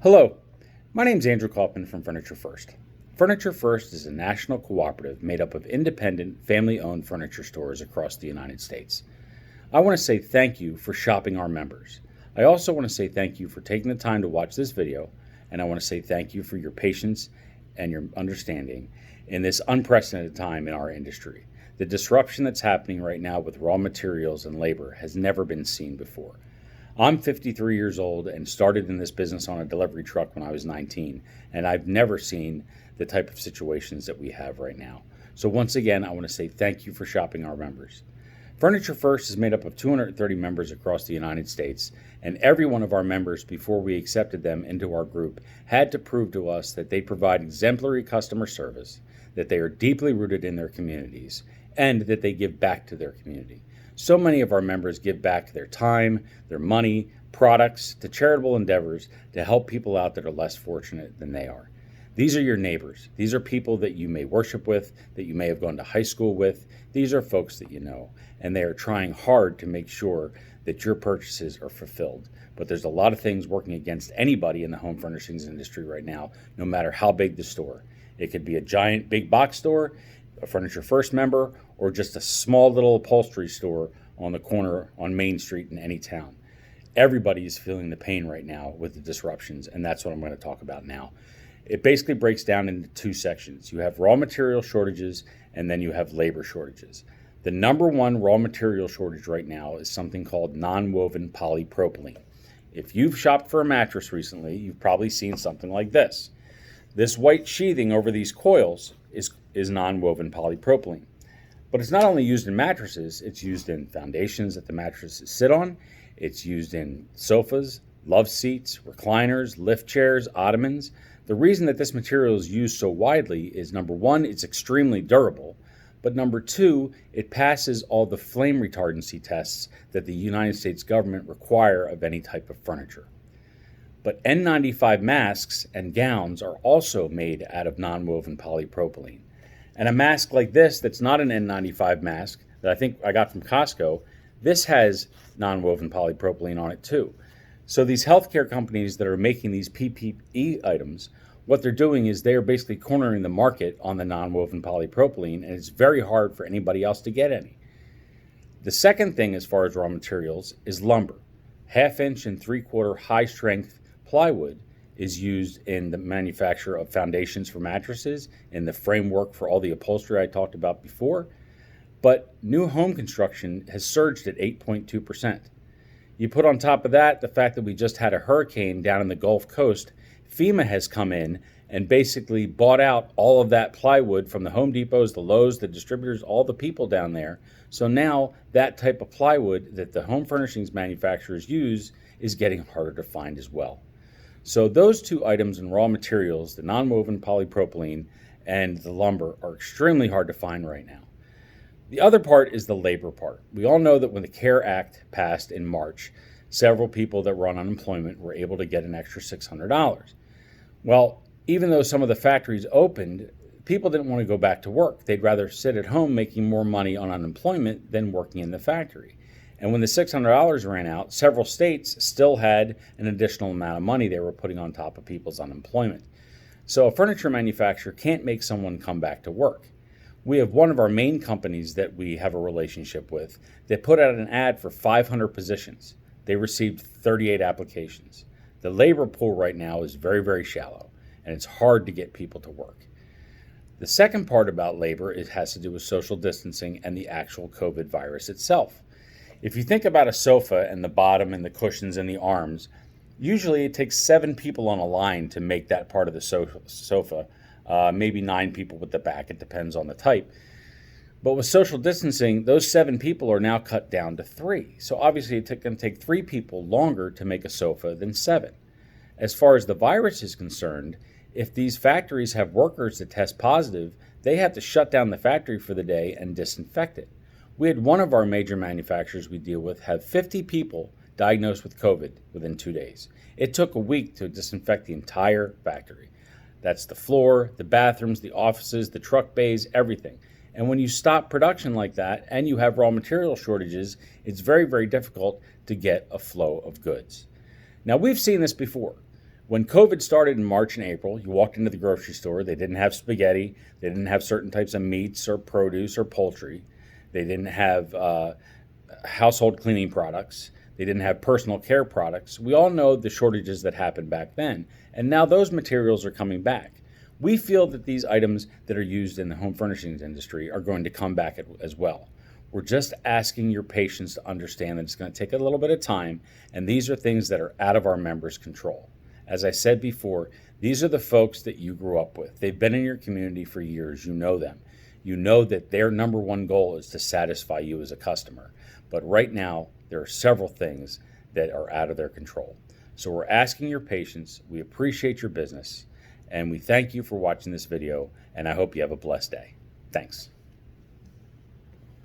Hello, my name is Andrew Kaufman from Furniture First. Furniture First is a national cooperative made up of independent, family-owned furniture stores across the United States. I want to say thank you for shopping our members. I also want to say thank you for taking the time to watch this video, and I want to say thank you for your patience and your understanding in this unprecedented time in our industry. The disruption that's happening right now with raw materials and labor has never been seen before. I'm 53 years old and started in this business on a delivery truck when I was 19, and I've never seen the type of situations that we have right now. So once again, I want to say thank you for shopping our members. Furniture First is made up of 230 members across the United States, and every one of our members, before we accepted them into our group, had to prove to us that they provide exemplary customer service, that they are deeply rooted in their communities, and that they give back to their community. So many of our members give back their time, their money, products to charitable endeavors to help people out that are less fortunate than they are. These are your neighbors. These are people that you may worship with, that you may have gone to high school with. These are folks that you know, and they are trying hard to make sure that your purchases are fulfilled. But there's a lot of things working against anybody in the home furnishings industry right now, no matter how big the store. It could be a giant big box store, a Furniture First member, or just a small little upholstery store on the corner on Main Street in any town. Everybody is feeling the pain right now with the disruptions, and that's what I'm going to talk about now. It basically breaks down into two sections. You have raw material shortages, and then you have labor shortages. The number one raw material shortage right now is something called non-woven polypropylene. If you've shopped for a mattress recently, you've probably seen something like this. This white sheathing over these coils is non-woven polypropylene. But it's not only used in mattresses, it's used in foundations that the mattresses sit on. It's used in sofas, love seats, recliners, lift chairs, ottomans. The reason that this material is used so widely is, number one, it's extremely durable, but number two, it passes all the flame retardancy tests that the United States government require of any type of furniture. But N95 masks and gowns are also made out of non-woven polypropylene. And a mask like this that's not an N95 mask that I think I got from Costco, this has non-woven polypropylene on it too. So these healthcare companies that are making these PPE items, what they're doing is they are basically cornering the market on the non-woven polypropylene, and it's very hard for anybody else to get any. The second thing as far as raw materials is lumber. 1/2 inch and 3/4 high strength plywood is used in the manufacture of foundations for mattresses, in the framework for all the upholstery I talked about before. But new home construction has surged at 8.2%. You put on top of that the fact that we just had a hurricane down in the Gulf Coast. FEMA has come in and basically bought out all of that plywood from the Home Depots, the Lowe's, the distributors, all the people down there. So now that type of plywood that the home furnishings manufacturers use is getting harder to find as well. So those two items in raw materials, the non-woven polypropylene and the lumber, are extremely hard to find right now. The other part is the labor part. We all know that when the CARE Act passed in March, several people that were on unemployment were able to get an extra $600. Well, even though some of the factories opened, people didn't want to go back to work. They'd rather sit at home making more money on unemployment than working in the factory. And when the $600 ran out, several states still had an additional amount of money they were putting on top of people's unemployment. So a furniture manufacturer can't make someone come back to work. We have one of our main companies that we have a relationship with that put out an ad for 500 positions. They received 38 applications. The labor pool right now is very, very shallow, and it's hard to get people to work. The second part about labor, it has to do with social distancing and the actual COVID virus itself. If you think about a sofa and the bottom and the cushions and the arms, usually it takes 7 people on a line to make that part of the sofa, maybe 9 people with the back. It depends on the type. But with social distancing, those 7 people are now cut down to 3. So obviously it's going to take 3 people longer to make a sofa than 7. As far as the virus is concerned, if these factories have workers that test positive, they have to shut down the factory for the day and disinfect it. We had one of our major manufacturers we deal with have 50 people diagnosed with COVID within 2 days. It took a week to disinfect the entire factory. That's the floor, the bathrooms, the offices, the truck bays, everything. And when you stop production like that and you have raw material shortages, it's very, very difficult to get a flow of goods. Now, we've seen this before. When COVID started in March and April, you walked into the grocery store, they didn't have spaghetti, they didn't have certain types of meats or produce or poultry, they didn't have household cleaning products, they didn't have personal care products. We all know the shortages that happened back then, and now those materials are coming back. We feel that these items that are used in the home furnishings industry are going to come back as well. We're just asking your patience to understand that it's going to take a little bit of time, and these are things that are out of our members' control. As I said before, these are the folks that you grew up with. They've been in your community for years. You know them. You know that their number one goal is to satisfy you as a customer. But right now, there are several things that are out of their control. So we're asking your patience. We appreciate your business, and we thank you for watching this video, and I hope you have a blessed day. Thanks.